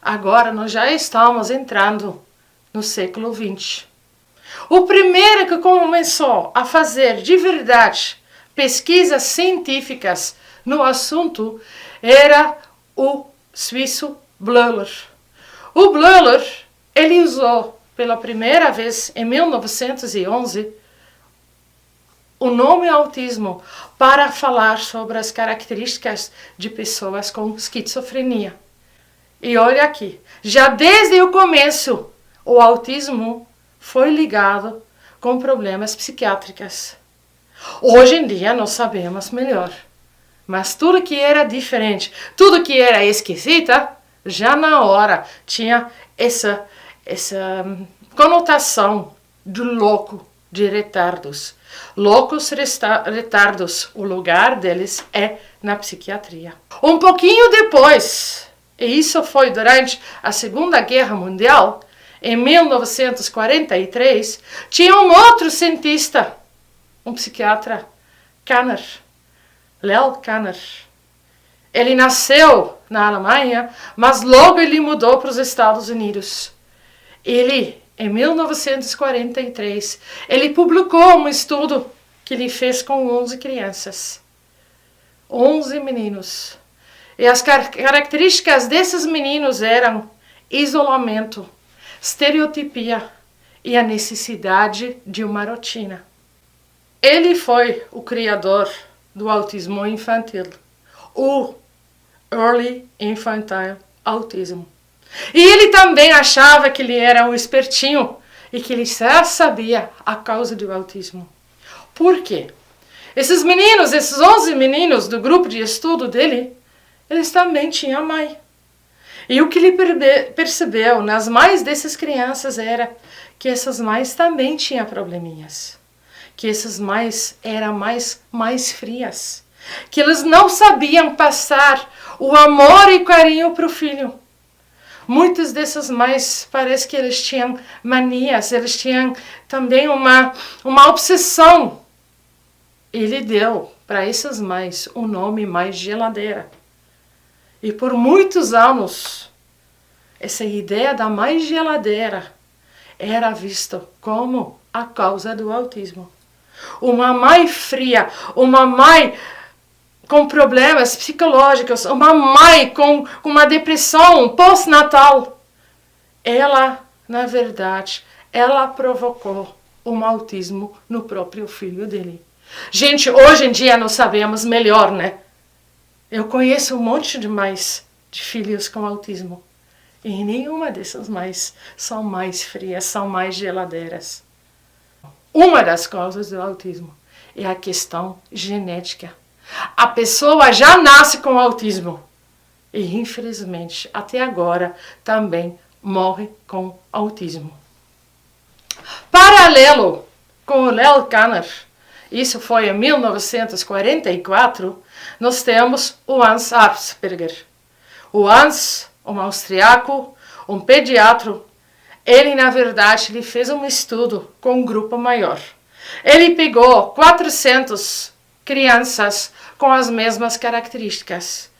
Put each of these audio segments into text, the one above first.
Agora nós já estamos entrando no século XX. O primeiro que começou a fazer de verdade pesquisas científicas no assunto era o suíço Bleuler. O Bleuler, ele usou pela primeira vez em 1911 o nome autismo para falar sobre as características de pessoas com esquizofrenia. E olha aqui, já desde o começo, o autismo foi ligado com problemas psiquiátricos. Hoje em dia nós sabemos melhor, mas tudo que era diferente, tudo que era esquisita, já na hora tinha essa conotação de louco, de retardos. Loucos retardos, o lugar deles é na psiquiatria. Um pouquinho depois, e isso foi durante a Segunda Guerra Mundial, em 1943, tinha um outro cientista, um psiquiatra, Kanner, Lel Kanner. Ele nasceu na Alemanha, mas logo ele mudou para os Estados Unidos. Ele, em 1943, ele publicou um estudo que ele fez com 11 crianças, 11 meninos. E as características desses meninos eram isolamento, estereotipia e a necessidade de uma rotina. Ele foi o criador do autismo infantil, o Early Infantile Autism. E ele também achava que ele era um espertinho e que ele já sabia a causa do autismo. Por quê? Esses meninos, esses 11 meninos do grupo de estudo dele, eles também tinham mãe. E o que ele percebeu nas mães dessas crianças era que essas mães também tinham probleminhas. Que essas mães eram mais frias. Que eles não sabiam passar o amor e carinho para o filho. Muitas dessas mães, parece que eles tinham manias, eles tinham também uma obsessão. Ele deu para essas mães o nome mais geladeira. E por muitos anos, essa ideia da mãe geladeira era vista como a causa do autismo. Uma mãe fria, uma mãe com problemas psicológicos, uma mãe com uma depressão pós-natal. Ela, na verdade, ela provocou um autismo no próprio filho dele. Gente, hoje em dia nós sabemos melhor, né? Eu conheço um monte de mães de filhos com autismo. E nenhuma dessas mães são mais frias, são mais geladeiras. Uma das causas do autismo é a questão genética. A pessoa já nasce com autismo. E, infelizmente, até agora, também morre com autismo. Paralelo com o Lel Kanner, isso foi em 1944, nós temos o Hans Asperger. O Hans, um austriaco, um pediatra, ele, na verdade, ele fez um estudo com um grupo maior. Ele pegou 400 crianças com as mesmas características.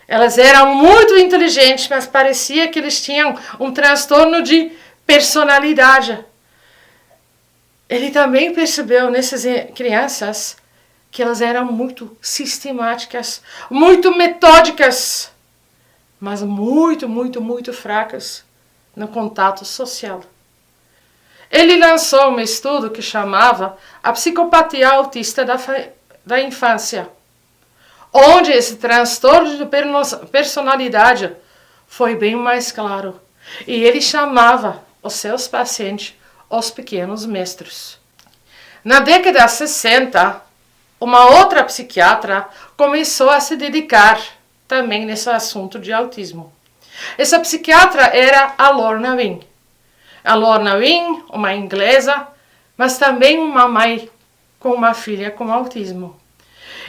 Elas eram muito inteligentes, mas parecia que eles tinham um transtorno de personalidade. Ele também percebeu nessas crianças que elas eram muito sistemáticas, muito metódicas, mas muito fracas no contato social. Ele lançou um estudo que chamava a psicopatia autista da infância, onde esse transtorno de personalidade foi bem mais claro. E ele chamava os seus pacientes os pequenos mestres. Na década de 60, uma outra psiquiatra começou a se dedicar também nesse assunto de autismo. Essa psiquiatra era a Lorna Wing. A Lorna Wing, uma inglesa, mas também uma mãe com uma filha com autismo.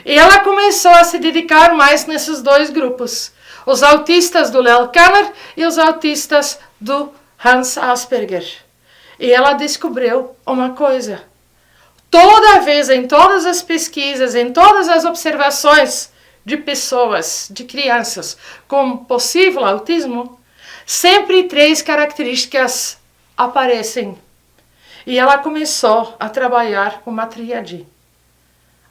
E ela começou a se dedicar mais nesses dois grupos, os autistas do Lel Kanner e os autistas do Hans Asperger. E ela descobriu uma coisa. Toda vez, em todas as pesquisas, em todas as observações de pessoas, de crianças com possível autismo, sempre 3 características aparecem. E ela começou a trabalhar com uma tríade.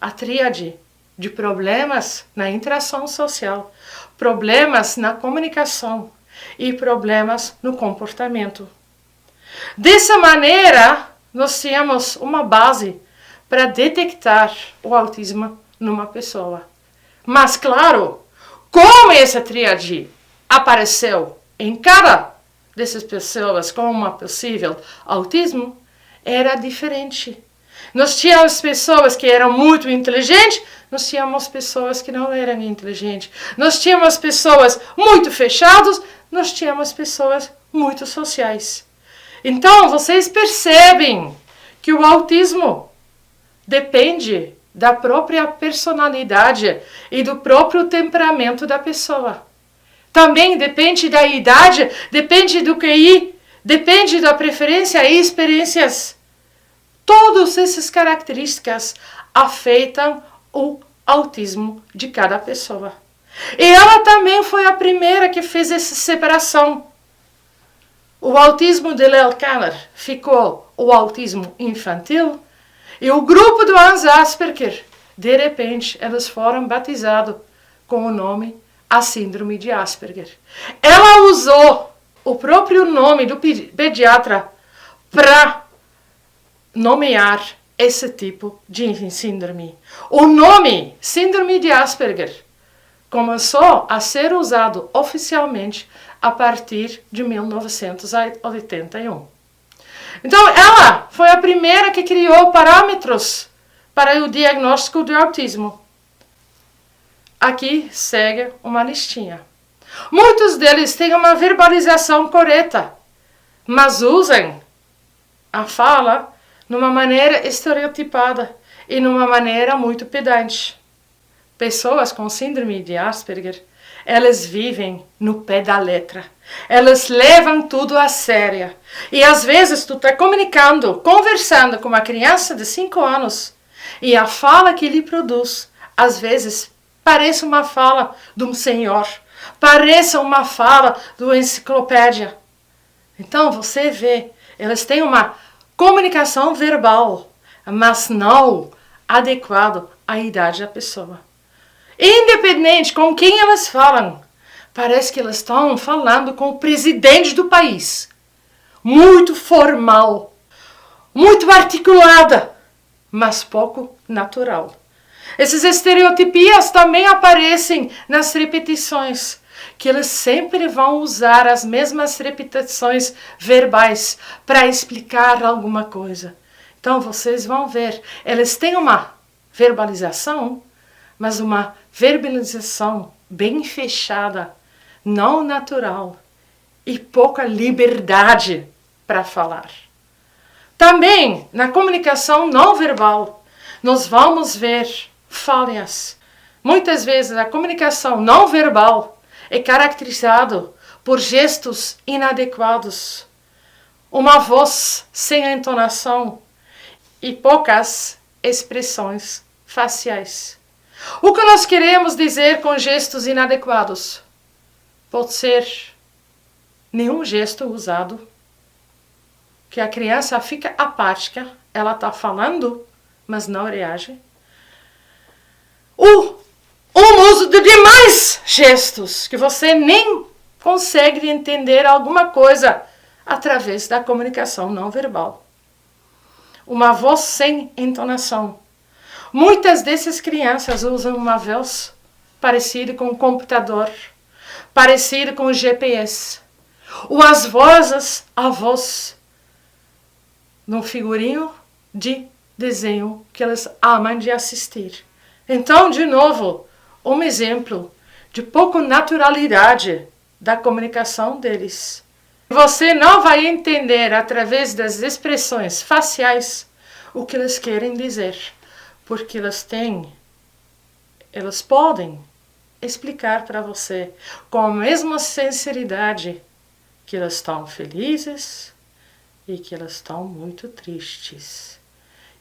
A tríade de problemas na interação social, problemas na comunicação e problemas no comportamento. Dessa maneira, nós tínhamos uma base para detectar o autismo numa pessoa. Mas, claro, como essa tríade apareceu em cada dessas pessoas com uma possível autismo, era diferente. Nós tínhamos pessoas que eram muito inteligentes, nós tínhamos pessoas que não eram inteligentes. Nós tínhamos pessoas muito fechadas, nós tínhamos pessoas muito sociais. Então, vocês percebem que o autismo depende da própria personalidade e do próprio temperamento da pessoa. Também depende da idade, depende do QI, depende da preferência e experiências. Todas essas características afetam o autismo de cada pessoa. E ela também foi a primeira que fez essa separação. O autismo de Lel Kanner ficou o autismo infantil e o grupo do Hans Asperger, de repente, eles foram batizados com o nome a síndrome de Asperger. Ela usou o próprio nome do pediatra para nomear esse tipo de síndrome. O nome síndrome de Asperger começou a ser usado oficialmente a partir de 1981. Então, ela foi a primeira que criou parâmetros para o diagnóstico do autismo. Aqui segue uma listinha. Muitos deles têm uma verbalização correta, mas usam a fala numa maneira estereotipada e numa maneira muito pedante. Pessoas com síndrome de Asperger, elas vivem no pé da letra. Elas levam tudo a sério. E às vezes tu está conversando com uma criança de 5 anos e a fala que ele produz, às vezes, parece uma fala de um senhor. Parece uma fala de uma enciclopédia. Então você vê, elas têm uma comunicação verbal, mas não adequado à idade da pessoa. Independente com quem elas falam, parece que elas estão falando com o presidente do país. Muito formal, muito articulada, mas pouco natural. Essas estereotipias também aparecem nas repetições, que eles sempre vão usar as mesmas repetições verbais para explicar alguma coisa. Então vocês vão ver, eles têm uma verbalização, mas uma verbalização bem fechada, não natural e pouca liberdade para falar. Também na comunicação não verbal, nós vamos ver falhas. Muitas vezes a comunicação não verbal é caracterizada por gestos inadequados, uma voz sem entonação e poucas expressões faciais. O que nós queremos dizer com gestos inadequados? Pode ser nenhum gesto usado, que a criança fica apática, ela está falando, mas não reage. O uso de demais gestos, que você nem consegue entender alguma coisa através da comunicação não verbal. Uma voz sem entonação. Muitas dessas crianças usam uma voz parecida com um computador, parecida com o GPS. Ou as vozes, a voz num figurinho de desenho que eles amam de assistir. Então, de novo, um exemplo de pouca naturalidade da comunicação deles. Você não vai entender através das expressões faciais o que eles querem dizer, porque eles podem explicar para você com a mesma sinceridade que eles estão felizes e que eles estão muito tristes.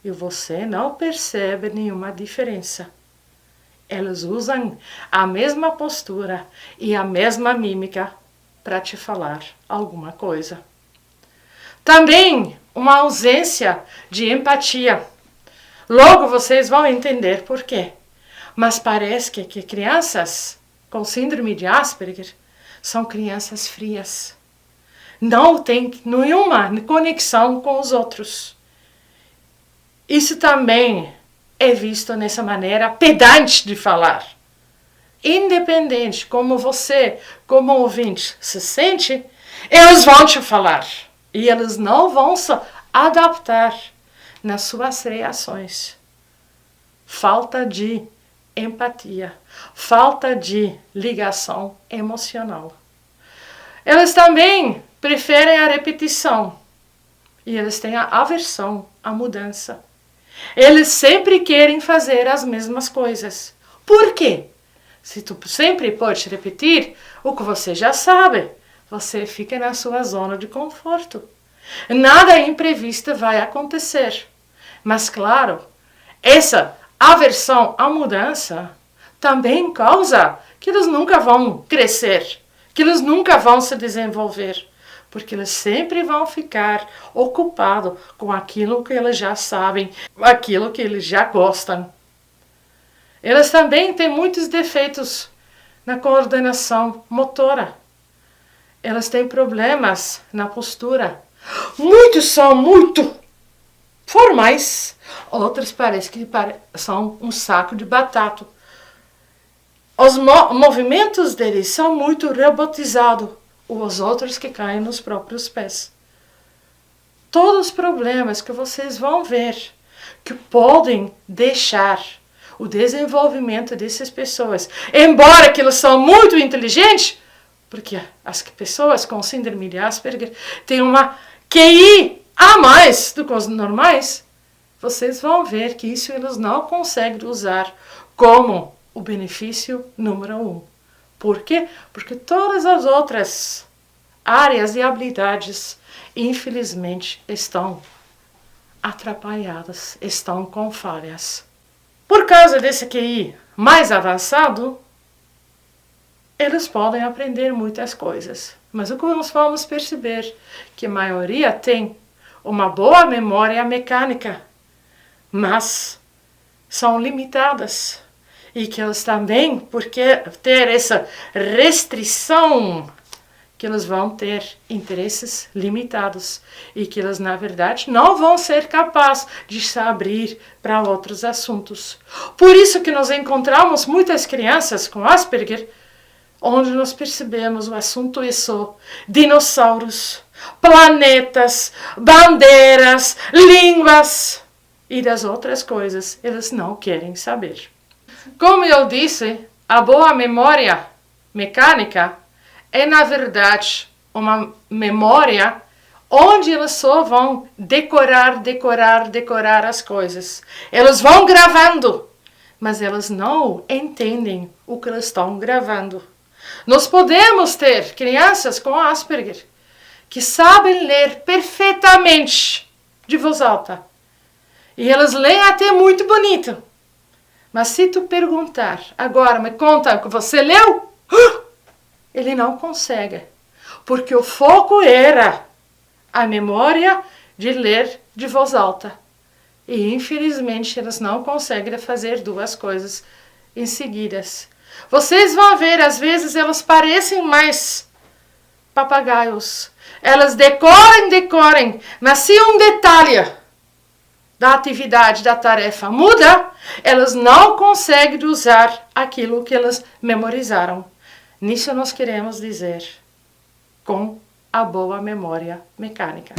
E você não percebe nenhuma diferença. Eles usam a mesma postura e a mesma mímica para te falar alguma coisa. Também uma ausência de empatia. Logo vocês vão entender por quê. Mas parece que crianças com síndrome de Asperger são crianças frias. Não tem nenhuma conexão com os outros. Isso também é visto nessa maneira pedante de falar. Independente como você, como ouvinte, se sente, eles vão te falar. E eles não vão se adaptar nas suas reações. Falta de empatia, falta de ligação emocional. Eles também preferem a repetição e eles têm a aversão à mudança. Eles sempre querem fazer as mesmas coisas. Por quê? Se tu sempre pode repetir o que você já sabe, você fica na sua zona de conforto. Nada imprevisto vai acontecer. Mas claro, essa aversão à mudança também causa que eles nunca vão crescer, que eles nunca vão se desenvolver, porque eles sempre vão ficar ocupados com aquilo que eles já sabem, aquilo que eles já gostam. Eles também têm muitos defeitos na coordenação motora. Eles têm problemas na postura. Muitos são muito formais, outros parecem que são um saco de batata. Os movimentos deles são muito robotizados, os outros que caem nos próprios pés. Todos os problemas que vocês vão ver que podem deixar o desenvolvimento dessas pessoas, embora que eles são muito inteligentes, porque as pessoas com síndrome de Asperger têm uma QI a mais do que os normais, vocês vão ver que isso eles não conseguem usar como o benefício número 1. Por quê? Porque todas as outras áreas e habilidades, infelizmente, estão atrapalhadas, estão com falhas. Por causa desse QI mais avançado, eles podem aprender muitas coisas. Mas o que nós vamos perceber? Que a maioria tem uma boa memória mecânica, mas são limitadas. E que eles também, porque ter essa restrição, que eles vão ter interesses limitados. E que eles, na verdade, não vão ser capazes de se abrir para outros assuntos. Por isso que nós encontramos muitas crianças com Asperger, onde nós percebemos o assunto é só dinossauros, planetas, bandeiras, línguas e das outras coisas eles não querem saber. Como eu disse, a boa memória mecânica é na verdade uma memória onde eles só vão decorar as coisas. Eles vão gravando, mas eles não entendem o que eles estão gravando. Nós podemos ter crianças com Asperger que sabem ler perfeitamente de voz alta. E eles leem até muito bonito. Mas se tu perguntar, agora me conta o que você leu, ele não consegue. Porque o foco era a memória de ler de voz alta. E infelizmente eles não conseguem fazer duas coisas em seguidas. Vocês vão ver, às vezes elas parecem mais papagaios. Elas decorem, mas se um detalhe da atividade, da tarefa muda, elas não conseguem usar aquilo que elas memorizaram. Nisso nós queremos dizer com a boa memória mecânica.